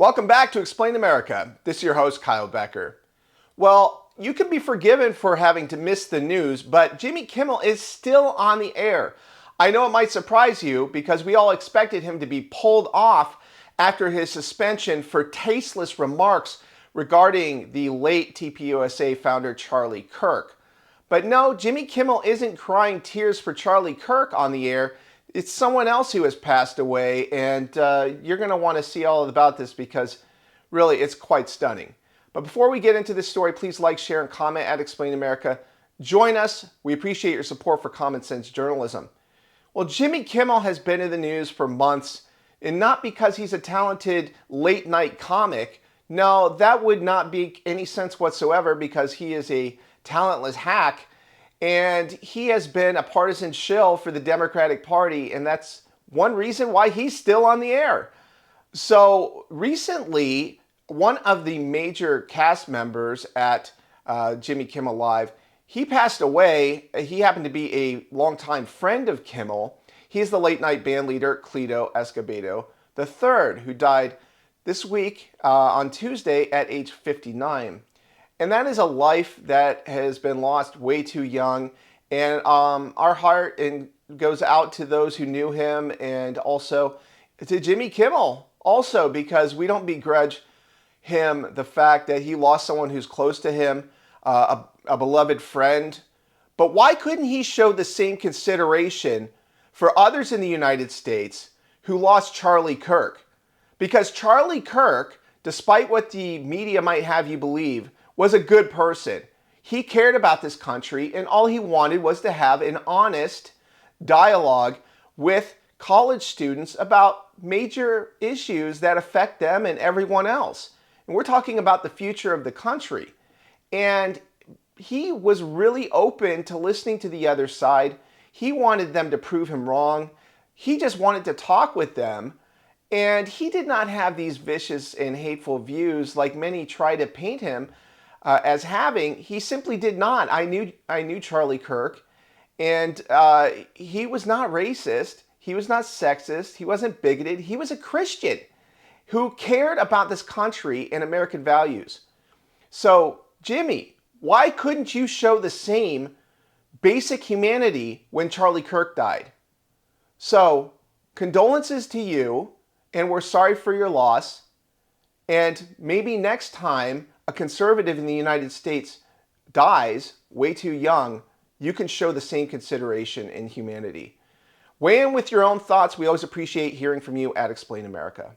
Welcome back to Explain America. This is your host, Kyle Becker. Well, you can be forgiven for having to miss the news, but Jimmy Kimmel is still on the air. I know it might surprise you because we all expected him to be pulled off after his suspension for tasteless remarks regarding the late TPUSA founder Charlie Kirk. But no, Jimmy Kimmel isn't crying tears for Charlie Kirk on the air. It's someone else who has passed away, and you're going to want to see all about this because really it's quite stunning. But before we get into this story, please like, share, and comment at Explain America. Join us. We appreciate your support for common sense journalism. Well, Jimmy Kimmel has been in the news for months, and not because he's a talented late night comic. No, that would not make any sense whatsoever because he is a talentless hack. And he has been a partisan shill for the Democratic Party, and that's one reason why he's still on the air. So recently, one of the major cast members at Jimmy Kimmel Live, he passed away. He happened to be a longtime friend of Kimmel. He's the late night band leader, Cleto Escobedo III, who died this week on Tuesday at age 59. And that is a life that has been lost way too young. And our heart goes out to those who knew him and also to Jimmy Kimmel also, because we don't begrudge him the fact that he lost someone who's close to him, a beloved friend. But why couldn't he show the same consideration for others in the United States who lost Charlie Kirk? Because Charlie Kirk, despite what the media might have you believe, was a good person. He cared about this country, and all he wanted was to have an honest dialogue with college students about major issues that affect them and everyone else. And we're talking about the future of the country. And he was really open to listening to the other side. He wanted them to prove him wrong. He just wanted to talk with them. And he did not have these vicious and hateful views like many try to paint him as having. He simply did not. I knew Charlie Kirk, and he was not racist. He was not sexist. He wasn't bigoted. He was a Christian who cared about this country and American values. So, Jimmy, why couldn't you show the same basic humanity when Charlie Kirk died? So, condolences to you, and we're sorry for your loss. And maybe next time a conservative in the United States dies way too young, you can show the same consideration and humanity. Weigh in with your own thoughts. We always appreciate hearing from you at Explain America.